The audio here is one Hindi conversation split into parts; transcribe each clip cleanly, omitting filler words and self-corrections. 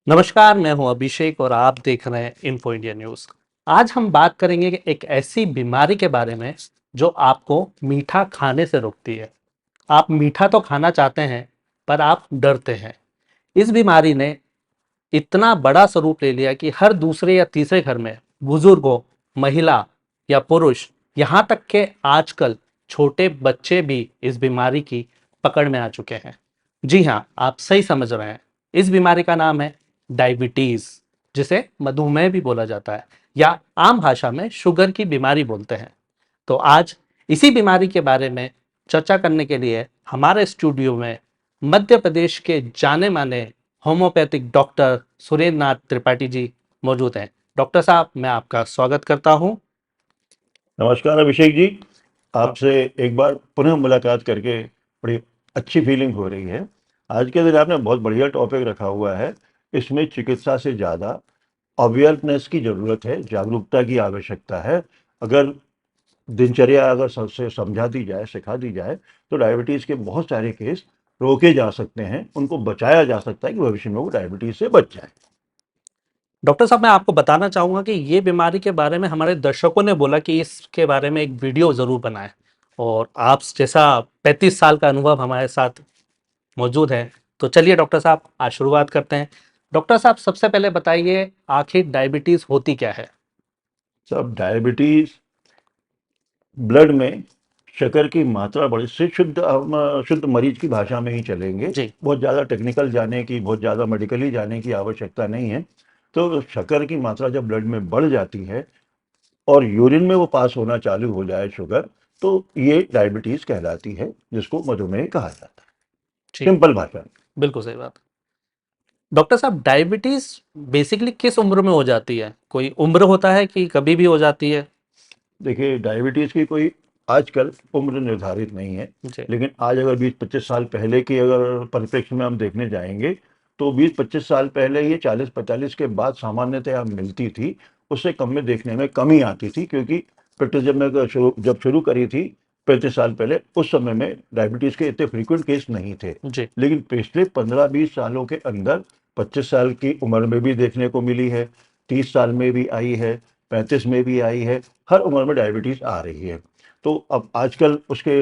नमस्कार, मैं हूं अभिषेक और आप देख रहे हैं इन्फो इंडिया न्यूज। आज हम बात करेंगे कि एक ऐसी बीमारी के बारे में जो आपको मीठा खाने से रोकती है। आप मीठा तो खाना चाहते हैं, पर आप डरते हैं। इस बीमारी ने इतना बड़ा स्वरूप ले लिया कि हर दूसरे या तीसरे घर में बुजुर्ग हो, महिला या पुरुष, यहाँ तक के आजकल छोटे बच्चे भी इस बीमारी की पकड़ में आ चुके हैं। जी हाँ, आप सही समझ रहे हैं। इस बीमारी का नाम है डायबिटीज, जिसे मधुमेह भी बोला जाता है या आम भाषा में शुगर की बीमारी बोलते हैं। तो आज इसी बीमारी के बारे में चर्चा करने के लिए हमारे स्टूडियो में मध्य प्रदेश के जाने माने होम्योपैथिक डॉक्टर सुरेंद्र नाथ त्रिपाठी जी मौजूद हैं। डॉक्टर साहब, मैं आपका स्वागत करता हूं। नमस्कार अभिषेक जी। अ, आपसे एक बार पुनः मुलाकात करके बड़ी अच्छी फीलिंग हो रही है। आज के दिन आपने बहुत बढ़िया टॉपिक रखा हुआ है। इसमें चिकित्सा से ज़्यादा अवेयरनेस की ज़रूरत है, जागरूकता की आवश्यकता है। अगर दिनचर्या अगर सबसे समझा दी जाए, सिखा दी जाए, तो डायबिटीज़ के बहुत सारे केस रोके जा सकते हैं, उनको बचाया जा सकता है कि भविष्य में वो डायबिटीज़ से बच जाए। डॉक्टर साहब, मैं आपको बताना चाहूंगा कि ये बीमारी के बारे में हमारे दर्शकों ने बोला कि इसके बारे में एक वीडियो जरूर बनाएं। और आप जैसा 35 साल का अनुभव हमारे साथ मौजूद है, तो चलिए डॉक्टर साहब, आज शुरुआत करते हैं। डॉक्टर साहब, सबसे पहले बताइए, आखिर डायबिटीज होती क्या है? सब डायबिटीज़ ब्लड में शक्कर की मात्रा बढ़ी से शुद्ध हम शुद्ध मरीज की भाषा में ही चलेंगे। जी। बहुत ज़्यादा टेक्निकल जाने की, बहुत ज़्यादा मेडिकली जाने की आवश्यकता नहीं है। तो शक्कर की मात्रा जब ब्लड में बढ़ जाती है और यूरिन में वो पास होना चालू हो जाए शुगर, तो ये डायबिटीज़ कहलाती है, जिसको मधुमेह कहा जाता है, ठीक। सिंपल भाषा में। बिल्कुल सही बात। डॉक्टर साहब, डायबिटीज बेसिकली किस उम्र में हो जाती है? कोई उम्र होता है कि कभी भी हो जाती है? देखिए, डायबिटीज़ की कोई आजकल उम्र निर्धारित नहीं है। जी। लेकिन आज अगर 20-25 साल पहले की अगर परिप्रेक्ष्य में हम देखने जाएंगे, तो 20-25 साल पहले ये 40-45 के बाद सामान्यतया मिलती थी। उससे कम में देखने में कमी आती थी, क्योंकि ब्रिटिश में अगर जब शुरू करी थी 35 साल पहले, उस समय में डायबिटीज़ के इतने फ्रीक्वेंट केस नहीं थे। जी। लेकिन पिछले 15-20 सालों के अंदर 25 साल की उम्र में भी देखने को मिली है, 30 साल में भी आई है, 35 में भी आई है। हर उम्र में डायबिटीज़ आ रही है। तो अब आजकल उसके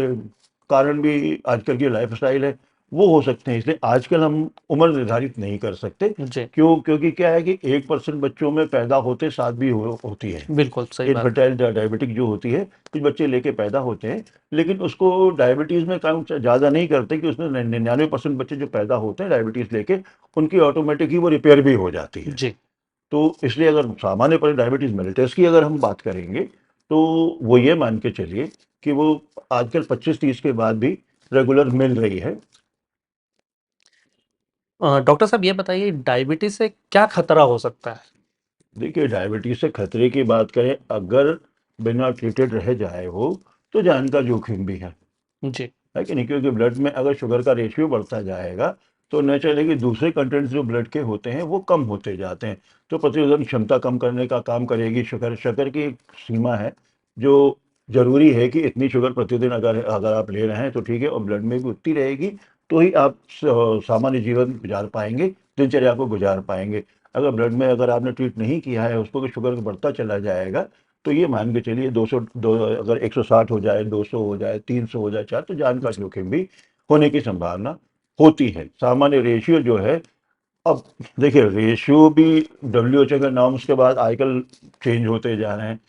कारण भी आजकल की लाइफ़स्टाइल है, वो हो सकते हैं। इसलिए आजकल हम उम्र निर्धारित नहीं कर सकते। जी। क्यों? क्योंकि क्या है कि 1% बच्चों में पैदा होते साथ भी होती है। बिल्कुल सही बात। इनफर्टाइल डायबिटिक जो होती है, कुछ बच्चे लेके पैदा होते हैं, लेकिन उसको डायबिटीज़ में काउंट ज़्यादा नहीं करते कि उसमें 99% बच्चे जो पैदा होते हैं डायबिटीज़ लेके, उनकी ऑटोमेटिक ही वो रिपेयर भी हो जाती है। जी। तो इसलिए अगर सामान्य पर डायबिटीज़ मेलिटस की अगर हम बात करेंगे, तो वो ये मान के चलिए कि वो आजकल 25-30 के बाद भी रेगुलर मिल रही है। डॉक्टर साहब, ये बताइए, डायबिटीज से क्या खतरा हो सकता है? देखिए, डायबिटीज़ से खतरे की बात करें, अगर बिना ट्रीटेड रह जाए हो, तो जान का जोखिम भी जी। है कि नहीं? क्योंकि ब्लड में अगर शुगर का रेशियो बढ़ता जाएगा, तो नेचुरली कि दूसरे कंटेंट्स जो ब्लड के होते हैं, वो कम होते जाते हैं। तो प्रतिरोधक क्षमता कम करने का काम करेगी शुगर। शुगर की एक सीमा है, जो ज़रूरी है कि इतनी शुगर प्रतिदिन अगर अगर आप ले रहे हैं, तो ठीक है, और ब्लड में भी उतनी रहेगी, तो ही आप सामान्य जीवन गुजार पाएँगे, दिनचर्या को गुजार पाएँगे। अगर ब्लड में अगर आपने ट्रीट नहीं किया है उसको, कि शुगर बढ़ता चला जाएगा, तो ये मान के चलिए 200 अगर 160 हो जाए, 200 हो जाए, 300 हो जाए, 4, तो जान का जी। जोखिम भी होने की संभावना होती है। सामान्य रेशियो जो है, अब देखिए, रेशियो भी डब्ल्यूएचओ के नॉर्म्स के बाद आजकल चेंज होते जा रहे हैं।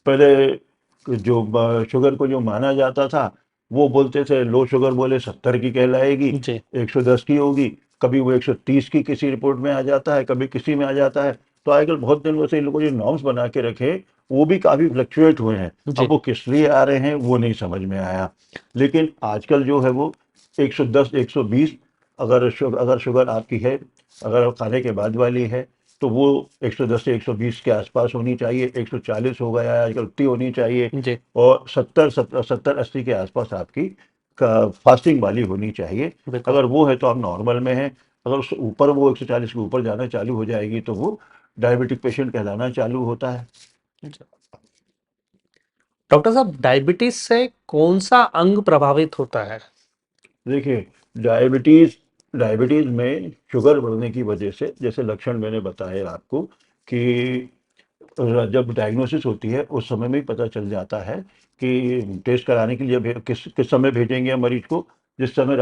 पहले जो शुगर को जो माना जाता था, वो बोलते थे, लो शुगर बोले 70 की कहलाएगी, जी। 110 की होगी, कभी वो 130 की किसी रिपोर्ट में आ जाता है, कभी किसी में आ जाता है। तो आजकल बहुत दिनों से इन लोगों ने नॉर्म्स बना के रखे, वो भी काफ़ी फ्लक्चुएट हुए हैं। अब जी। वो किस लिए आ रहे हैं वो नहीं समझ में आया। लेकिन आजकल जो है वो 110, 120, अगर शुगर आपकी है, अगर खाने के बाद वाली है, तो वो 110 से 120 के आसपास होनी चाहिए। 140 हो गया है आजकल, उतनी होनी चाहिए। जी। और 70-80 के आसपास आपकी फास्टिंग वाली होनी चाहिए। बिल्कुल। अगर वो है तो आप नॉर्मल में हैं। अगर उससे ऊपर वो 140 के ऊपर जाना चालू हो जाएगी, तो वो डायबिटिक पेशेंट कहलाना चालू होता है। जी। डॉक्टर साहब, डायबिटीज से कौन सा अंग प्रभावित होता है? देखिए, डायबिटीज़ डायबिटीज में शुगर बढ़ने की वजह से जैसे लक्षण मैंने बताए आपको कि जब डायग्नोसिस होती है उस समय में ही पता चल जाता है कि टेस्ट कराने के लिए किस किस समय भेजेंगे हम मरीज को। जिस समय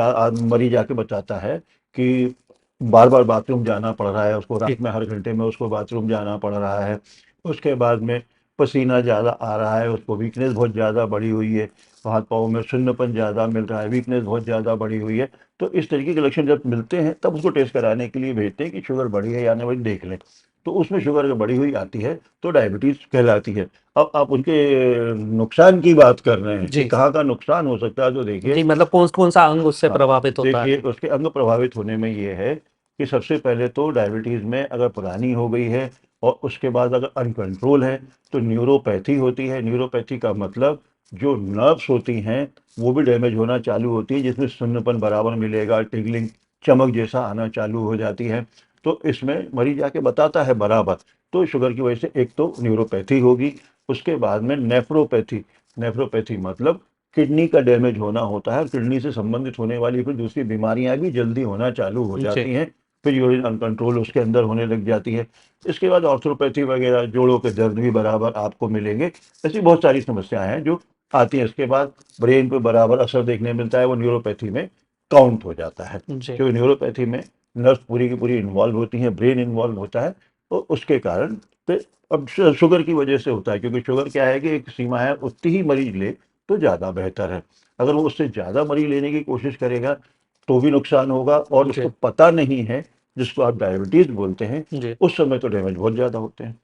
मरीज आके बताता है कि बार बार बाथरूम जाना पड़ रहा है उसको, जी रात में हर घंटे में उसको बाथरूम जाना पड़ रहा है, उसके बाद में पसीना ज़्यादा आ रहा है, उसको वीकनेस बहुत ज़्यादा बढ़ी हुई है, हाथ पाँव में सुन्नपन ज़्यादा मिल रहा है, वीकनेस बहुत ज़्यादा बढ़ी हुई है। तो इस तरीके के लक्षण जब मिलते हैं तब उसको टेस्ट कराने के लिए भेजते हैं कि शुगर बढ़ी है या नहीं, वही देख लें। तो उसमें शुगर अगर बढ़ी हुई आती है तो डायबिटीज़ कहलाती है। अब आप उनके नुकसान की बात कर रहे हैं कि जी कहाँ का नुकसान हो सकता है, तो देखिए। जी, मतलब कौन कौन सा अंग उससे हाँ, प्रभावित होता है? देखिए उसके अंग प्रभावित होने में ये है कि सबसे पहले तो डायबिटीज़ में अगर पुरानी हो गई है और उसके बाद अगर अनकंट्रोल है तो न्यूरोपैथी होती है। न्यूरोपैथी का मतलब जो नर्व्स होती हैं वो भी डैमेज होना चालू होती है, जिसमें सुन्नपन बराबर मिलेगा, टिगलिंग, चमक जैसा आना चालू हो जाती है। तो इसमें मरीज आके बताता है बराबर। तो शुगर की वजह से एक तो न्यूरोपैथी होगी, उसके बाद में नेफ्रोपैथी। नेफ्रोपैथी मतलब किडनी का डैमेज होना होता है, किडनी से संबंधित होने वाली फिर दूसरी बीमारियां भी जल्दी होना चालू हो जी जाती हैं। फिर यूरिन अनकंट्रोल उसके अंदर होने लग जाती है। इसके बाद ऑर्थोपैथी वगैरह, जोड़ों के दर्द भी बराबर आपको मिलेंगे। ऐसी बहुत सारी समस्याएं हैं जो आती हैं। इसके बाद ब्रेन पे बराबर असर देखने मिलता है, वो न्यूरोपैथी में काउंट हो जाता है। जी। क्योंकि न्यूरोपैथी में नर्व पूरी की पूरी इन्वॉल्व होती हैं, ब्रेन इन्वॉल्व होता है। तो उसके कारण फिर अब शुगर की वजह से होता है, क्योंकि शुगर क्या है कि एक सीमा है, उतनी ही मरीज ले तो ज़्यादा बेहतर है। अगर वो उससे ज़्यादा मरीज लेने की कोशिश करेगा तो भी नुकसान होगा, और उसको जी पता नहीं है, जिसको आप डायबिटीज़ बोलते हैं, जी। उस समय तो डैमेज बहुत ज़्यादा होते हैं।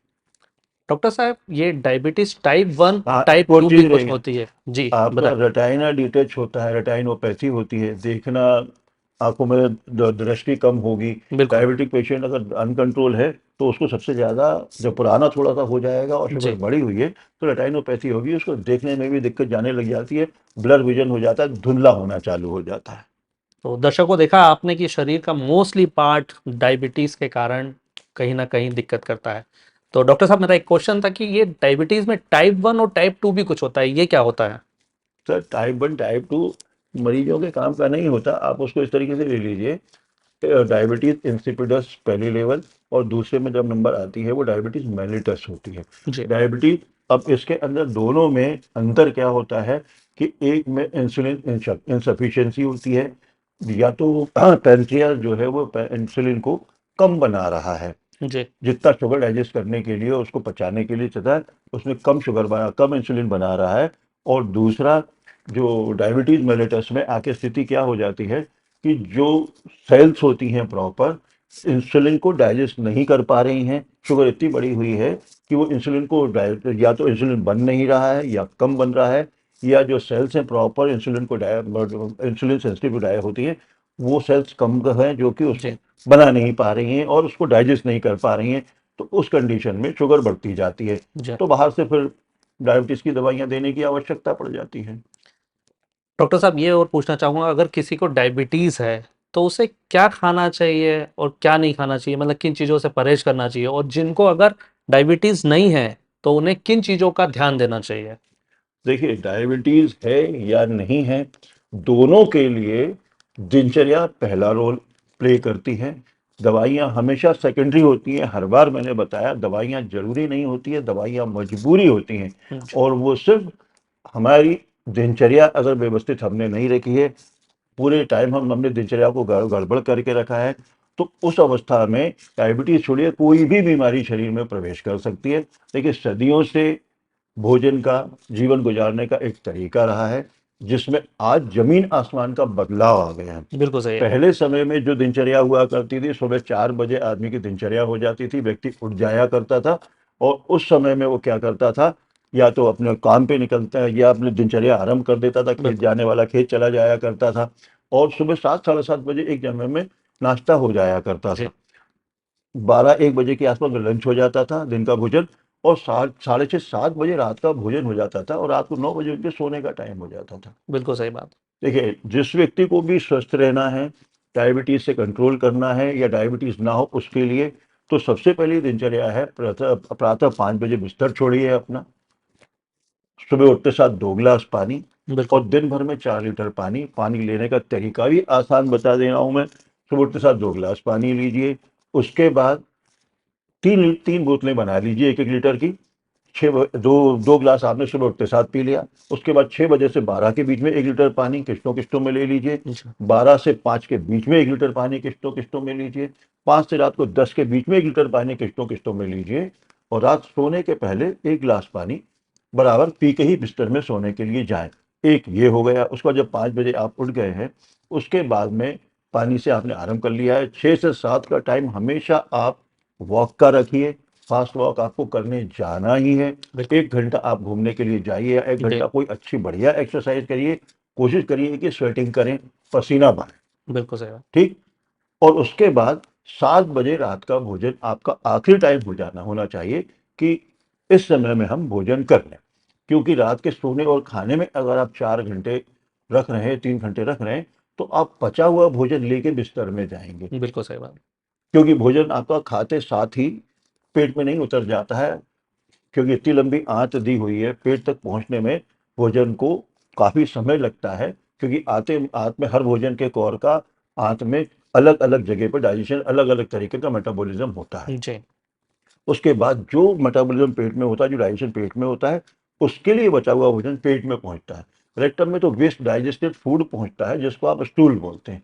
डॉक्टर साहब, ये डायबिटीज टाइप 1 हाँ, टाइप एक और 2 भी चीज़ कुछ रहेगी, होती है? जी आपका बताएं। रेटाइना डिटेच होता है, रेटाइनोपैथी होती है, देखना, आंखों में दृष्टि कम होगी। बिल्कुल। डायबिटिक पेशेंट अगर अनकंट्रोल है तो उसको सबसे ज़्यादा, जब पुराना थोड़ा सा हो जाएगा और शुगर जी। बढ़ी हुई है तो रेटाइनोपैथी होगी, उसको देखने में भी दिक्कत जाने लग जाती है, ब्लर विजन हो जाता है, धुंधला होना चालू हो जाता है। तो दर्शकों, देखा आपने कि शरीर का मोस्टली पार्ट डायबिटीज के कारण कहीं ना कहीं दिक्कत करता है। तो डॉक्टर साहब, मेरा एक क्वेश्चन था कि ये डायबिटीज में टाइप 1 और टाइप 2 भी कुछ होता है, ये क्या होता है? सर, टाइप 1 टाइप 2 मरीजों के काम का नहीं होता। आप उसको इस तरीके से ले लीजिए, डायबिटीज इंसिपिडस पहली लेवल, और दूसरे में जब नंबर आती है वो डायबिटीज मेलिटस होती है। जी डायबिटीज, अब इसके अंदर दोनों में अंतर क्या होता है कि एक में इंसुलिन इंसफिशियंसी होती है, या तो पैंक्रियास जो है वो इंसुलिन को कम बना रहा है, जी। जितना शुगर डाइजेस्ट करने के लिए, उसको पचाने के लिए चाहता है, उसमें कम शुगर बना, कम इंसुलिन बना रहा है। और दूसरा, जो डायबिटीज मेलिटस में आके स्थिति क्या हो जाती है कि जो सेल्स होती हैं प्रॉपर, इंसुलिन को डाइजेस्ट नहीं कर पा रही हैं। शुगर इतनी बढ़ी हुई है कि वो इंसुलिन को या तो इंसुलिन बन नहीं रहा है या कम बन रहा है, या जो सेल्स हैं प्रॉपर इंसुलिन को इंसुलिन सेंसिटिव डाय होती है, वो सेल्स कम हैं जो कि उसको जी बना नहीं पा रही हैं और उसको डाइजेस्ट नहीं कर पा रही हैं। तो उस कंडीशन में शुगर बढ़ती जाती है। जी। तो बाहर से फिर डायबिटीज़ की दवाइयाँ देने की आवश्यकता पड़ जाती है। डॉक्टर साहब, ये और पूछना चाहूँगा, अगर किसी को डायबिटीज़ है तो उसे क्या खाना चाहिए और क्या नहीं खाना चाहिए, मतलब किन चीज़ों से परहेज करना चाहिए, और जिनको अगर डायबिटीज़ नहीं है तो उन्हें किन चीज़ों का ध्यान देना चाहिए? देखिए, डायबिटीज़ है या नहीं है, दोनों के लिए दिनचर्या पहला रोल प्ले करती है। दवाइयाँ हमेशा सेकेंडरी होती हैं। हर बार मैंने बताया, दवाइयाँ ज़रूरी नहीं होती है, दवाइयाँ मजबूरी होती हैं। जी और वो सिर्फ हमारी दिनचर्या अगर व्यवस्थित हमने नहीं रखी है, पूरे टाइम हमने दिनचर्या को गड़बड़ करके रखा है, तो उस अवस्था में डायबिटीज़ छोड़िए, कोई भी बीमारी शरीर में प्रवेश कर सकती है। देखिए, सदियों से भोजन का, जीवन गुजारने का एक तरीका रहा है, जिसमें आज जमीन आसमान का बदलाव आ गया है। बिल्कुल सही है। पहले समय में जो दिनचर्या हुआ करती थी, सुबह 4 बजे आदमी की दिनचर्या हो जाती थी, व्यक्ति उठ जाया करता था। और उस समय में वो क्या करता था, या तो अपने काम पे निकलता है या अपनी दिनचर्या आरंभ कर देता था, खेत बिल्कुल। जाने वाला खेत चला जाया करता था। और सुबह 7 साढ़े 7 बजे एक समय में नाश्ता हो जाया करता जी था। 12 1 बजे के आसपास लंच हो जाता था, दिन का भोजन। और 6 साढ़े 6 7 बजे रात का भोजन हो जाता था, और रात को 9 बजे उनके सोने का टाइम हो जाता था। बिल्कुल सही बात। देखिए, जिस व्यक्ति को भी स्वस्थ रहना है, डायबिटीज से कंट्रोल करना है या डायबिटीज ना हो उसके लिए, तो सबसे पहली दिनचर्या है, प्रातः प्रातः 5 बजे बिस्तर छोड़िए अपना, सुबह उठते साथ 2 गिलास पानी, बिल्कुल। और दिन भर में 4 लीटर पानी। पानी लेने का तरीका भी आसान बता दे रहा हूँ मैं। सुबह उठते साथ 2 गिलास पानी लीजिए। उसके बाद तीन तीन बोतलें बना लीजिए 1-1 लीटर की। दो 2 गिलास आपने सुबह उठते साथ पी लिया। उसके बाद 6 बजे से 12 के बीच में 1 लीटर पानी किस्तों किस्तों में ले लीजिए। जी 12 से 5 के बीच में 1 लीटर पानी किस्तों किस्तों में लीजिए। 5 से रात को 10 के बीच में 1 लीटर पानी किस्तों किस्तों में लीजिए। और रात सोने के पहले 1 गिलास पानी बराबर पी के ही बिस्तर में सोने के लिए जाएं। एक ये हो गया। उसके बाद जब 5 बजे आप उठ गए हैं, उसके बाद में पानी से आपने आराम कर लिया है, 6 से 7 का टाइम हमेशा आप वॉक का रखिए। फास्ट वॉक आपको करने जाना ही है। बिल्कुल। 1 घंटा आप घूमने के लिए जाइए, या 1 घंटा जी कोई अच्छी बढ़िया एक्सरसाइज करिए। कोशिश करिए कि स्वेटिंग करें, पसीना बहाएं। बिल्कुल सही बात। ठीक। और उसके बाद 7 बजे रात का भोजन आपका आखिरी टाइम हो जाना होना चाहिए कि इस समय में हम भोजन कर लें। क्योंकि रात के सोने और खाने में अगर आप 4 घंटे रख रहे हैं, 3 घंटे रख रहे हैं, तो आप पचा हुआ भोजन लेके बिस्तर में जाएंगे। बिल्कुल सही बात। क्योंकि भोजन आपका खाते साथ ही पेट में नहीं उतर जाता है। क्योंकि इतनी लंबी आंत दी हुई है, पेट तक पहुंचने में भोजन को काफी समय लगता है। क्योंकि आते आंत में हर भोजन के कौर का आंत में अलग अलग जगह पर डाइजेशन, अलग अलग तरीके का मेटाबॉलिज्म होता है। जी उसके बाद जो मेटाबॉलिज्म पेट में होता है, जो डाइजेशन पेट में होता है, उसके लिए बचा हुआ भोजन पेट में पहुंचता है। रेक्टम में तो वेस्ट डाइजेस्टेड फूड पहुंचता है, जिसको आप स्टूल बोलते हैं,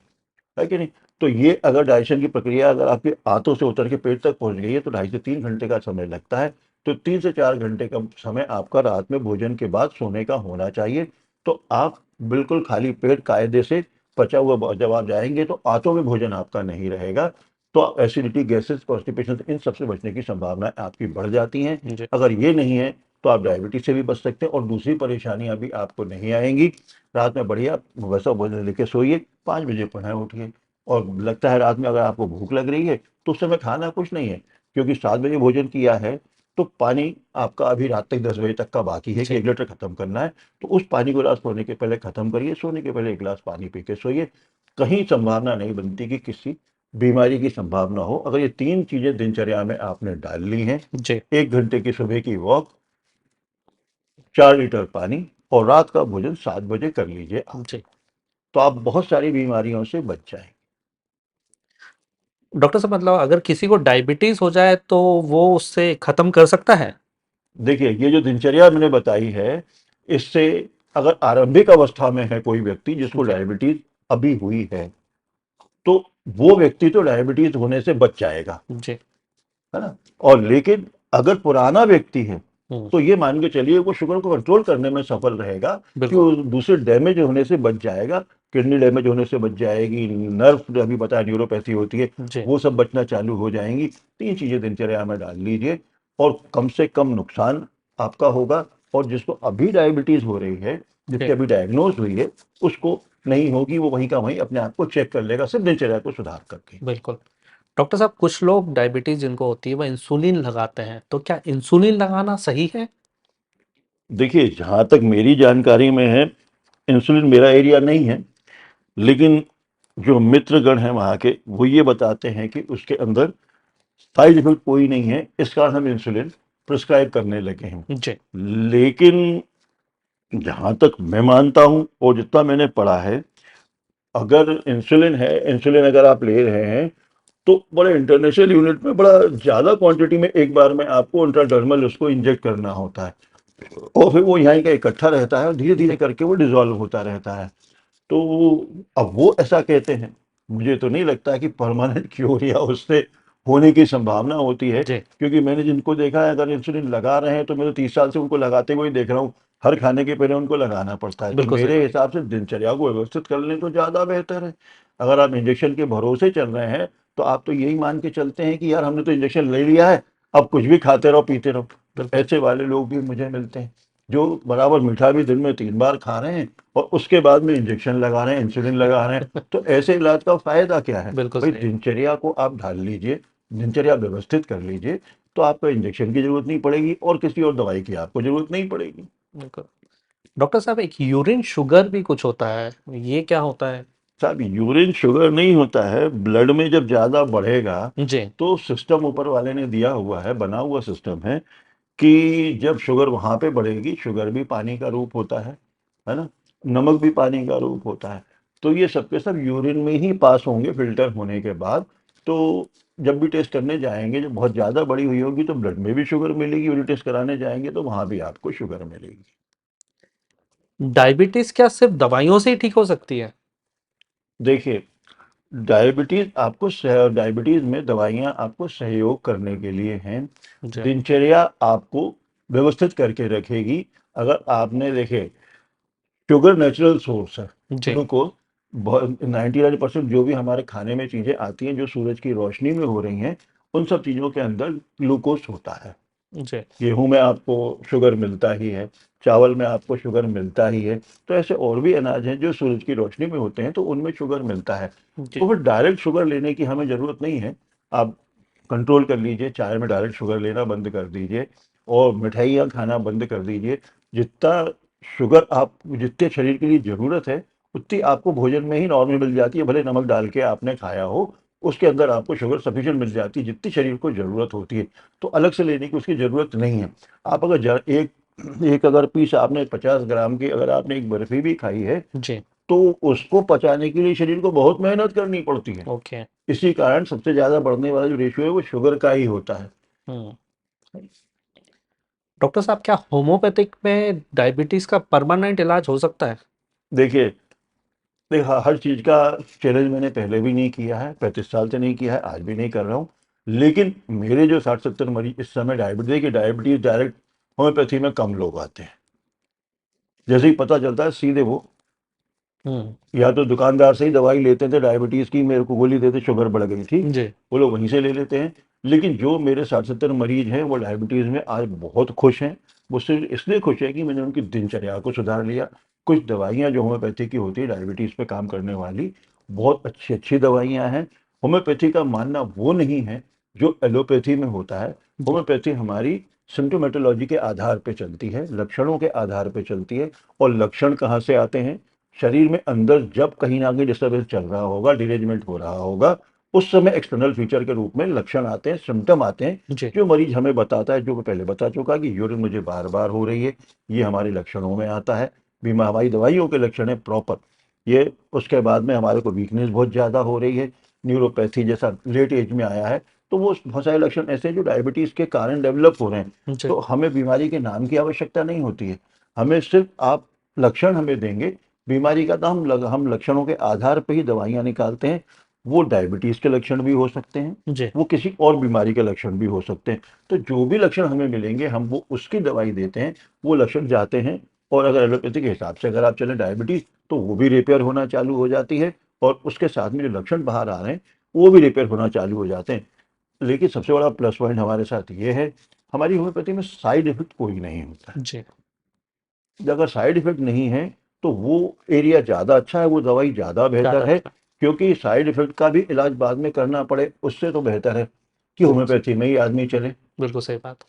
है कि नहीं। तो ये अगर डाइजेशन की प्रक्रिया अगर आपके आंतों से उतर के पेट तक पहुंच गई है, तो 2.5 से 3 घंटे का समय लगता है। तो 3 से 4 घंटे का समय आपका रात में भोजन के बाद सोने का होना चाहिए। तो आप बिल्कुल खाली पेट कायदे से पचा हुआ जब आप जाएंगे, तो आंतों में भोजन आपका नहीं रहेगा। तो एसिडिटी, गैसेस, कॉन्स्टिपेशन, इन सबसे बचने की संभावना आपकी बढ़ जाती हैं। जी अगर ये नहीं है, तो आप डायबिटीज से भी बच सकते हैं और दूसरी परेशानियां भी आपको नहीं आएंगी। रात में बढ़िया वैसा भोजन लेके सोइए, 5 बजे पुनः उठिए। और लगता है रात में अगर आपको भूख लग रही है, तो उस समय खाना कुछ नहीं है। क्योंकि 7 बजे भोजन किया है, तो पानी आपका अभी रात तक 10 बजे तक का बाकी है कि जी 1 लीटर खत्म करना है। तो उस पानी को रात सोने के पहले खत्म करिए, सोने के पहले 1 गिलास पानी पी के सोइए। कहीं संभावना नहीं बनती कि किसी बीमारी की संभावना हो, अगर ये 3 चीजें दिनचर्या में आपने डाल ली हैं। जी 1 घंटे की सुबह की वॉक, 4 लीटर पानी, और रात का भोजन 7 बजे कर लीजिए आप। जी। तो आप बहुत सारी बीमारियों से बच जाएंगे। डॉक्टर साहब मतलब अगर किसी को डायबिटीज हो जाए तो वो उससे खत्म कर सकता है? देखिए, ये जो दिनचर्या मैंने बताई है, इससे अगर आरंभिक अवस्था में है कोई व्यक्ति जिसको जी डायबिटीज अभी हुई है, तो वो व्यक्ति तो डायबिटीज होने से बच जाएगा, जी। है ना। और लेकिन अगर पुराना व्यक्ति है, हम्म। तो ये मान के चलिए वो शुगर को कंट्रोल करने में सफल रहेगा। कि बिल्कुल। वो दूसरे डैमेज होने से बच जाएगा। किडनी डैमेज होने से बच जाएगी, नर्व अभी बताया न्यूरोपैथी होती है, जी वो सब बचना चालू हो जाएंगी। 3 चीजें दिनचर्या में डाल लीजिए, और कम से कम नुकसान आपका होगा। और जिसको अभी डायबिटीज हो रही है, जिसकी जी अभी डायग्नोज हुई है, उसको नहीं होगी। वो वहीं का वहीं अपने आप को चेक कर लेगा, सिर्फ दिनचर्या को सुधार करके। बिल्कुल। डॉक्टर साहब कुछ लोग डायबिटीज जिनको होती है वह इंसुलिन लगाते हैं, तो क्या इंसुलिन लगाना सही है? देखिए, जहां तक मेरी जानकारी में है, इंसुलिन मेरा एरिया नहीं है, लेकिन जो मित्रगण हैं वहाँ के, वो ये बताते हैं कि उसके अंदर साइड इफेक्ट कोई नहीं है, इस कारण हम इंसुलिन प्रिस्क्राइब करने लगे हैं। जी लेकिन जहाँ तक मैं मानता हूँ और जितना मैंने पढ़ा है, अगर इंसुलिन है, इंसुलिन अगर आप ले रहे हैं, तो बड़े इंटरनेशनल यूनिट में बड़ा ज़्यादा क्वांटिटी में एक बार में आपको इंट्राडर्मल उसको इंजेक्ट करना होता है। और फिर वो यहाँ का इकट्ठा रहता है, और धीरे धीरे करके वो डिजॉल्व होता रहता है। तो अब वो ऐसा कहते हैं, मुझे तो नहीं लगता कि परमानेंट क्योर या उससे होने की संभावना होती है। जी। क्योंकि मैंने जिनको देखा है, अगर इंसुलिन लगा रहे हैं, तो मैं तो 30 साल से उनको लगाते हुए देख रहा हूँ। हर खाने के पहले उनको लगाना पड़ता है। तो बिल्कुल सही मेरे बात। हिसाब से दिनचर्या को व्यवस्थित कर लें तो ज़्यादा बेहतर है। अगर आप इंजेक्शन के भरोसे चल रहे हैं, तो आप तो यही मान के चलते हैं कि यार हमने तो इंजेक्शन ले लिया है, अब कुछ भी खाते रहो पीते रहो। तो बिल्कुल। ऐसे वाले लोग भी मुझे मिलते हैं, जो बराबर मीठा भी दिन में 3 बार खा रहे हैं, और उसके बाद में इंजेक्शन लगा रहे हैं, इंसुलिन लगा रहे हैं। तो ऐसे इलाज का फायदा क्या है। बिल्कुल भाई, सही। दिनचर्या को आप ढाल लीजिए, दिनचर्या व्यवस्थित कर लीजिए, तो आपको इंजेक्शन की जरूरत नहीं पड़ेगी, और किसी और दवाई की आपको जरूरत नहीं पड़ेगी। बिल्कुल। डॉक्टर साहब एक यूरिन शुगर भी कुछ होता है, ये क्या होता है? साहब, यूरिन शुगर नहीं होता है, ब्लड में जब ज्यादा बढ़ेगा, जी तो सिस्टम ऊपर वाले ने दिया हुआ है, बना हुआ सिस्टम है, कि जब शुगर वहां पे बढ़ेगी, शुगर भी पानी का रूप होता है ना। नमक भी पानी का रूप होता है। तो ये सब के सब यूरिन में ही पास होंगे फिल्टर होने के बाद। तो जब भी टेस्ट करने जाएंगे, जब बहुत ज़्यादा बड़ी हुई होगी तो ब्लड में भी शुगर मिलेगी, यूरिन टेस्ट कराने जाएंगे तो वहाँ भी आपको शुगर मिलेगी। डायबिटीज क्या सिर्फ दवाइयों से ही ठीक हो सकती है? देखिए, डायबिटीज़ में दवाइयाँ आपको सहयोग करने के लिए हैं। जी। दिनचर्या आपको व्यवस्थित करके रखेगी। अगर आपने देखे, शुगर नेचुरल सोर्स है, जी। ग्लूकोज, 99% जो भी हमारे खाने में चीज़ें आती हैं जो सूरज की रोशनी में हो रही हैं, उन सब चीज़ों के अंदर ग्लूकोज होता है। जी। गेहूं में आपको शुगर मिलता ही है, चावल में आपको शुगर मिलता ही है। तो ऐसे और भी अनाज हैं जो सूरज की रोशनी में होते हैं तो उनमें शुगर मिलता है। जी। तो फिर डायरेक्ट शुगर लेने की हमें ज़रूरत नहीं है। आप कंट्रोल कर लीजिए, चाय में डायरेक्ट शुगर लेना बंद कर दीजिए और मिठाइयाँ खाना बंद कर दीजिए। जितना शुगर आप जितने शरीर के लिए ज़रूरत है उतनी आपको भोजन में ही नॉर्मल मिल जाती है। भले नमक डाल के आपने खाया हो, उसके अंदर आपको शुगर सफिशिएंट मिल जाती है जितनी शरीर को ज़रूरत होती है। तो अलग से लेने की उसकी ज़रूरत नहीं है। आप अगर एक एक अगर पीस आपने 50 ग्राम की अगर आपने एक बर्फी भी खाई है जी। तो उसको पचाने के लिए शरीर को बहुत मेहनत करनी पड़ती है। ओके। इसी कारण सबसे ज्यादा बढ़ने वाला जो रेशियो है वो शुगर का ही होता है। हम्म। डॉक्टर साहब, क्या होम्योपैथिक में डायबिटीज का परमानेंट इलाज हो सकता है? देखिए, हर चीज का चैलेंज मैंने पहले भी नहीं किया है, 35 साल से नहीं किया है, आज भी नहीं कर रहा हूँ। लेकिन मेरे जो 60-70 मरीज इस समय डायबिटीज डायरेक्ट होम्योपैथी में कम लोग आते हैं। जैसे ही पता चलता है सीधे वो हम्म। या तो दुकानदार से ही दवाई लेते थे डायबिटीज की, मेरे को गोली देते शुगर बढ़ गई थी, जी। वो लोग वहीं से ले लेते हैं। लेकिन जो मेरे 60-70 मरीज हैं वो डायबिटीज में आज बहुत खुश हैं। वो सिर्फ इसलिए खुश है कि मैंने उनकी दिनचर्या को सुधार लिया। कुछ दवाइयाँ जो होम्योपैथी की होती है डायबिटीज पे काम करने वाली, बहुत अच्छी अच्छी दवाइयाँ हैं। होम्योपैथी का मानना वो नहीं है जो एलोपैथी में होता है। जी। होम्योपैथी हमारी सिम्टोमेटोलॉजी के आधार पे चलती है, लक्षणों के आधार पे चलती है। और लक्षण कहाँ से आते हैं? शरीर में अंदर जब कहीं ना कहीं डिस्टर्बेंस चल रहा होगा, डिरेंजमेंट हो रहा होगा, उस समय एक्सटर्नल फीचर के रूप में लक्षण आते हैं, सिम्टम आते हैं, जी। जो मरीज हमें बताता है। जो मैं पहले बता चुका कि यूरिन मुझे बार बार हो रही है, ये हमारे लक्षणों में आता है। बीमा हमारी दवाइयों के लक्षण है प्रॉपर ये। उसके बाद में हमारे को वीकनेस बहुत ज़्यादा हो रही है, न्यूरोपैथी जैसा लेट एज में आया है। तो वो बहुत सारे लक्षण ऐसे हैं जो डायबिटीज़ के कारण डेवलप हो रहे हैं। जी। तो हमें बीमारी के नाम की आवश्यकता नहीं होती है। हमें सिर्फ आप लक्षण हमें देंगे बीमारी का, तो हम लक्षणों के आधार पर ही दवाइयाँ निकालते हैं। वो डायबिटीज़ के लक्षण भी हो सकते हैं, जी। वो किसी और बीमारी के लक्षण भी हो सकते हैं। तो जो भी लक्षण हमें मिलेंगे हम वो उसकी दवाई देते हैं, वो लक्षण जाते हैं। और अगर एलोपैथी के हिसाब से अगर आप चलें डायबिटीज़, तो वो भी रिपेयर होना चालू हो जाती है। और उसके साथ में जो लक्षण बाहर आ रहे हैं वो भी रिपेयर होना चालू हो जाते हैं। लेकिन सबसे बड़ा प्लस पॉइंट हमारे साथ ये है, हमारी होम्योपैथी में साइड इफेक्ट कोई नहीं होता है। जी। अगर साइड इफेक्ट नहीं है तो वो एरिया ज़्यादा अच्छा है, वो दवाई ज़्यादा ज़्यादा बेहतर है। अच्छा। क्योंकि साइड इफेक्ट का भी इलाज बाद में करना पड़े उससे तो बेहतर है कि बिल्कुल। होम्योपैथी में ही आदमी चले। बिल्कुल सही बात।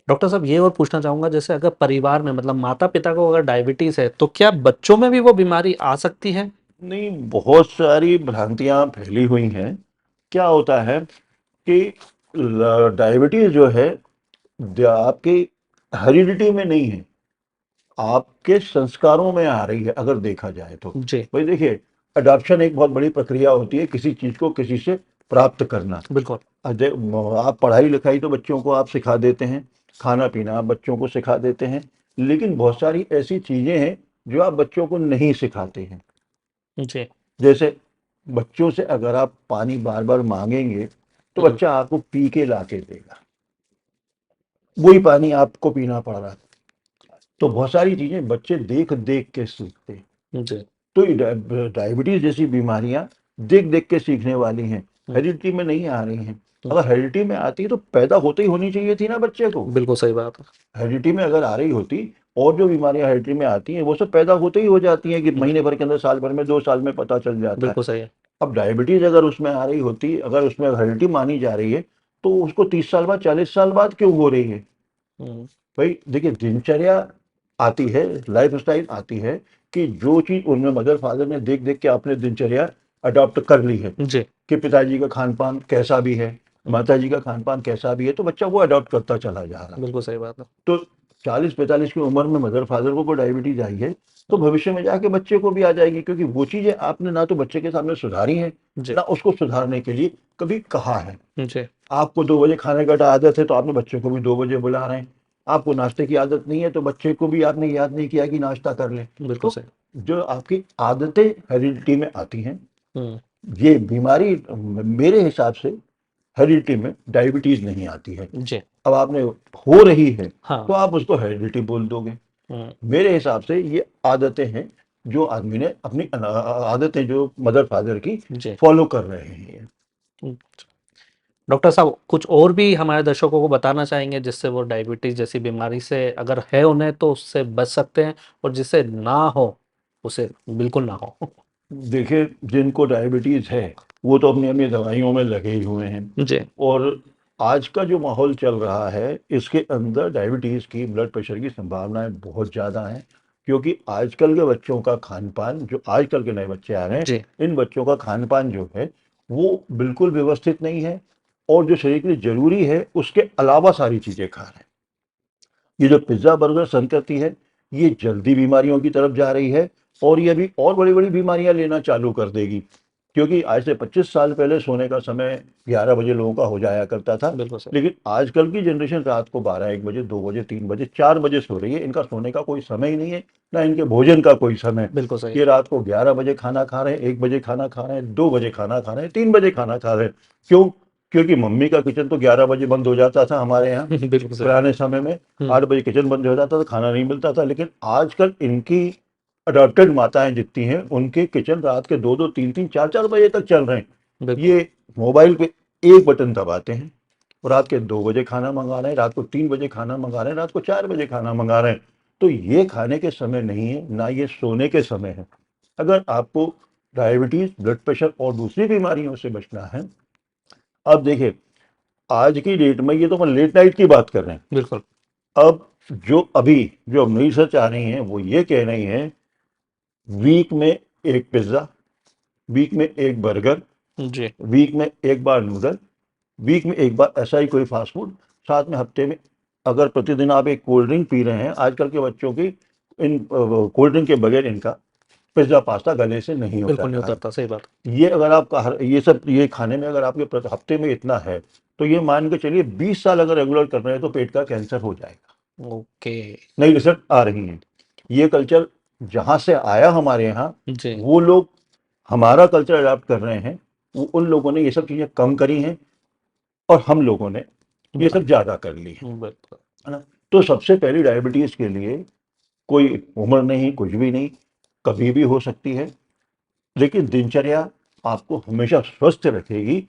डॉक्टर साहब, ये और पूछना चाहूंगा, जैसे अगर परिवार में मतलब माता पिता को अगर डायबिटीज है तो क्या बच्चों में भी वो बीमारी आ सकती है? नहीं, बहुत सारी भ्रांतियां फैली हुई हैं। क्या होता है कि डायबिटीज जो है आपकी हेरिडिटी में नहीं है, आपके संस्कारों में आ रही है अगर देखा जाए तो। जी। भाई देखिए, अडॉप्शन एक बहुत बड़ी प्रक्रिया होती है किसी चीज को किसी से प्राप्त करना। बिल्कुल। आप पढ़ाई लिखाई तो बच्चों को आप सिखा देते हैं, खाना पीना आप बच्चों को सिखा देते हैं, लेकिन बहुत सारी ऐसी चीजें हैं जो आप बच्चों को नहीं सिखाते हैं। जी। जैसे बच्चों से अगर आप पानी बार बार मांगेंगे तो हम्म। बच्चा आपको पी के ला के देगा, वही पानी आपको पीना पड़ रहा है। तो बहुत सारी चीजें बच्चे देख देख के सीखते हैं। जी। तो ये डायबिटीज जैसी बीमारियां देख देख के सीखने वाली हैं, हम्म। हेरिडिटी में नहीं आ रही हैं। अगर जी। हेरिडिटी में आती तो पैदा होते ही होनी चाहिए थी ना बच्चे को। बिल्कुल सही बात है। हेरिडिटी में अगर आ रही होती, और जो बीमारियां हेरिडिटी में आती हैं वो सब पैदा होते ही हो जाती हैं कि जी। महीने भर के अंदर, साल भर में, 2 साल में पता चल जाता है। बिल्कुल सही है। अब डायबिटीज अगर उसमें आ रही होती, अगर उसमें हेरिडिटी मानी जा रही है, तो उसको 30 साल बाद, 40 साल बाद क्यों हो रही है? हम्म। भाई देखिए, दिनचर्या आती है, लाइफ स्टाइल आती है कि जो चीज उनमें मदर फादर ने देख देख के अपने दिनचर्या अडॉप्ट कर ली है जी। कि पिताजी का खान पान कैसा भी है, हम्म। माताजी का खान पान कैसा भी है, तो बच्चा वो अडॉप्ट करता चला जा रहा है। बिल्कुल सही बात है। तो 40-45 की उम्र में मदर फादर को डायबिटीज आई है, तो भविष्य में जाके बच्चे को भी आ जाएगी, क्योंकि वो चीजें आपने ना तो बच्चे के सामने सुधारी हैं, जी ना उसको सुधारने के लिए कभी कहा है। जी। आपको 2 बजे खाने का आदत है, तो आपने बच्चे को भी 2 बजे बुला रहे हैं। आपको नाश्ते की आदत नहीं है, तो बच्चे को भी आपने याद नहीं किया कि नाश्ता कर ले। बिल्कुल तो सही। जो आपकी आदतें हेरिडिटी में आती हैं, हम्म। ये बीमारी मेरे हिसाब से हेरिडिटी में डायबिटीज नहीं आती है। जी। अब आपने हो रही है, हाँ। तो आप उसको हेरिडिटी बोल दोगे। हम्म। मेरे हिसाब से ये आदतें हैं, जो आदमी ने अपनी आदतें जो मदर फादर की जी। फॉलो कर रहे हैं। डॉक्टर साहब, कुछ और भी हमारे दर्शकों को बताना चाहेंगे जिससे वो डायबिटीज जैसी बीमारी से, अगर है उन्हें, तो उससे बच सकते हैं, और जिससे ना हो उसे बिल्कुल ना हो? देखिए, जिनको डायबिटीज है वो तो अपनी अपनी दवाइयों में लगे ही हुए हैं। जी। और आज का जो माहौल चल रहा है, इसके अंदर डायबिटीज की, ब्लड प्रेशर की संभावनाएं बहुत ज़्यादा हैं। क्योंकि आजकल के बच्चों का खान पान, जो आजकल के नए बच्चे आ रहे हैं, जी। इन बच्चों का खान पान जो है वो बिल्कुल व्यवस्थित नहीं है। और जो शरीर के लिए जरूरी है उसके अलावा सारी चीज़ें खा रहे हैं। ये जो पिज्ज़ा बर्गर संस्कृति है, ये जल्दी बीमारियों की तरफ जा रही है। और ये अभी और बड़ी बड़ी बीमारियां लेना चालू कर देगी। क्योंकि आज से 25 साल पहले सोने का समय 11 बजे लोगों का हो जाया करता था। बिल्कुल सही। लेकिन आजकल की जनरेशन रात को 12-1 बजे, 2 बजे, 3 बजे, 4 बजे सो रही है। इनका सोने का कोई समय ही नहीं है, ना इनके भोजन का कोई समय। बिल्कुल सही। ये रात को 11 बजे खाना खा रहे हैं, 1 बजे खाना खा रहे हैं, 2 बजे खाना खा रहे हैं, 3 बजे खाना खा रहे हैं। क्यों? क्योंकि मम्मी का किचन तो 11 बजे बंद हो जाता था हमारे यहाँ बिल्कुल सही। पुराने समय में। हम्म। 8 बजे किचन बंद हो जाता था, खाना नहीं मिलता था। लेकिन आजकल इनकी अडॉप्टेड माताएं जितनी हैं, उनके किचन रात के 2-2, 3-3, 4-4 बजे तक चल रहे हैं। बिल्कुल। ये मोबाइल पे एक बटन दबाते हैं और रात के 2 बजे खाना मंगा रहे हैं, रात को 3 बजे खाना मंगा रहे हैं, रात को 4 बजे खाना मंगा रहे हैं। तो ये खाने के समय नहीं है, ना ये सोने के समय है। अगर आपको डायबिटीज, ब्लड प्रेशर और दूसरी बीमारियों से बचना है, अब देखिए, आज की डेट में, ये तो हम लेट नाइट की बात कर रहे हैं। बिल्कुल। अब जो अब नई रिसर्च आ रही है, वो ये कह रही है, वीक में एक पिज्जा, वीक में एक बर्गर, जी। वीक में एक बार नूडल, वीक में एक बार ऐसा ही कोई फास्ट फूड, साथ में हफ्ते में अगर प्रतिदिन आप एक कोल्ड ड्रिंक पी रहे हैं, आजकल के बच्चों की इन कोल्ड ड्रिंक के बगैर इनका पिज्जा पास्ता गले से नहीं बिल्कुल नहीं उतरता है। उतरता, सही बात। ये अगर आपका ये सब ये खाने में अगर आपके हफ्ते में इतना है, तो ये मान के चलिए 20 साल अगर रेगुलर कर रहे हैं तो पेट का कैंसर हो जाएगा। ओके। नई रिसर्च आ रही है। ये कल्चर जहाँ से आया हमारे यहाँ, जी। वो लोग हमारा कल्चर अडॉप्ट कर रहे हैं। उन लोगों ने ये सब चीज़ें कम करी हैं, और हम लोगों ने ये बड़ा। सब ज़्यादा कर ली बिल्कुल। है ना। तो सबसे पहली, डायबिटीज़ के लिए कोई उम्र नहीं, कुछ भी नहीं, कभी भी हो सकती है। लेकिन दिनचर्या आपको हमेशा स्वस्थ रखेगी।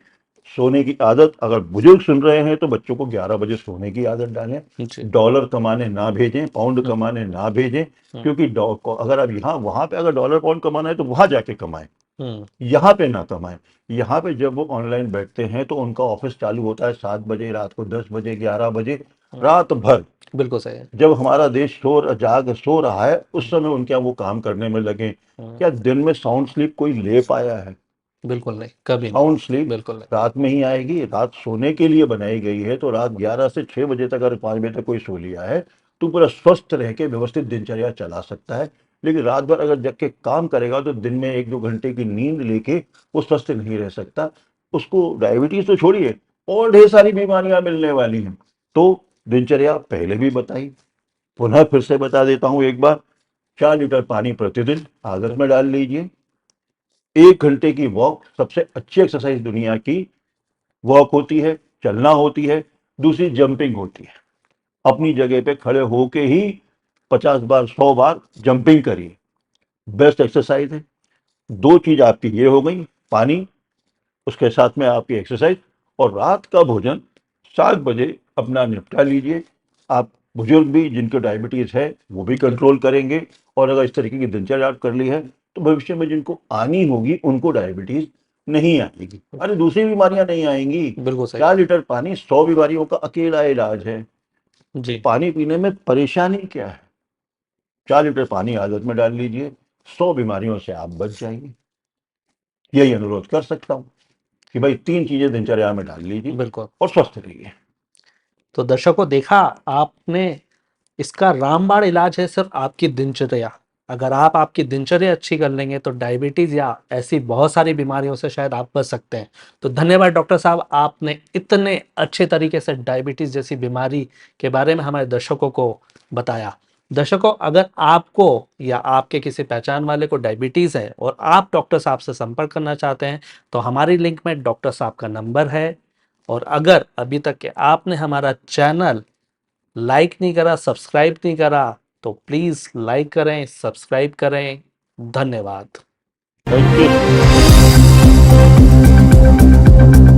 सोने की आदत, अगर बुजुर्ग सुन रहे हैं तो बच्चों को 11 बजे सोने की आदत डालें। जी। डॉलर कमाने ना भेजें, पाउंड हम्म। कमाने ना भेजें। हम्म। क्योंकि अगर आप यहाँ वहाँ पे अगर डॉलर पाउंड कमाना है, तो वहाँ जाके कमाएं, हम्म। यहाँ पे ना कमाएं। यहाँ पे जब वो ऑनलाइन बैठते हैं, तो उनका ऑफिस चालू होता है 7 बजे, रात को 10 बजे, 11 बजे, हम्म। रात भर। बिल्कुल सही है। जब हमारा देश सो रहा है, उस समय उनके यहाँ वो काम करने में लगे। हम्म। क्या दिन में साउंड स्लीप कोई ले पाया है? बिल्कुल नहीं, कभी नहीं। साउंड स्लीप बिल्कुल नहीं। रात में ही आएगी। रात सोने के लिए बनाई गई है, तो रात 11 से 6 बजे तक, अगर 5 बजे तक कोई सो लिया है, तो पूरा स्वस्थ रह के व्यवस्थित दिनचर्या चला सकता है। लेकिन रात भर अगर जग के काम करेगा, तो दिन में 1-2 घंटे की नींद लेके वो स्वस्थ नहीं रह सकता। उसको डायबिटीज तो छोड़िए, और ढेर सारी बीमारियां मिलने वाली हैं। तो दिनचर्या पहले भी बताई, पुनः फिर से बता देता हूं एक बार। 4 लीटर पानी प्रतिदिन आदत में डाल लीजिए। 1 घंटे की वॉक, सबसे अच्छी एक्सरसाइज दुनिया की वॉक होती है, चलना होती है। दूसरी जंपिंग होती है। अपनी जगह पे खड़े होके ही 50 बार, 100 बार जंपिंग करिए, बेस्ट एक्सरसाइज है। दो चीज आपकी ये हो गई, पानी, उसके साथ में आपकी एक्सरसाइज। और रात का भोजन 7 बजे अपना निपटा लीजिए। आप बुजुर्ग भी जिनको डायबिटीज है, वो भी जी। कंट्रोल करेंगे। और अगर इस तरीके की दिनचर्या आप कर ली है, तो भविष्य में जिनको आनी होगी, उनको डायबिटीज नहीं आएगी। अरे, दूसरी बीमारियां नहीं आएंगी। बिल्कुल सही। 4 लीटर पानी 100 बीमारियों का अकेला इलाज है। तो जी। पानी पीने में परेशानी क्या है? 4 लीटर पानी आदत में डाल लीजिए, 100 बीमारियों से आप बच जाएंगे। यही अनुरोध कर सकता हूँ कि भाई 3 चीजें दिनचर्या में डाल लीजिए बिल्कुल। और स्वस्थ रहिए। तो दर्शकों, देखा आपने इसका रामबाण इलाज है सिर्फ आपकी दिनचर्या। अगर आप आपकी दिनचर्या अच्छी कर लेंगे तो डायबिटीज या ऐसी बहुत सारी बीमारियों से शायद आप बच सकते हैं। तो धन्यवाद डॉक्टर साहब, आपने इतने अच्छे तरीके से डायबिटीज जैसी बीमारी के बारे में हमारे दर्शकों को बताया। दर्शकों, अगर आपको या आपके किसी पहचान वाले को डायबिटीज है और आप डॉक्टर साहब से संपर्क करना चाहते हैं तो हमारी लिंक में डॉक्टर साहब का नंबर है। और अगर अभी तक के आपने हमारा चैनल लाइक नहीं करा, सब्सक्राइब नहीं करा, तो प्लीज लाइक करें, सब्सक्राइब करें। धन्यवाद। Thank you.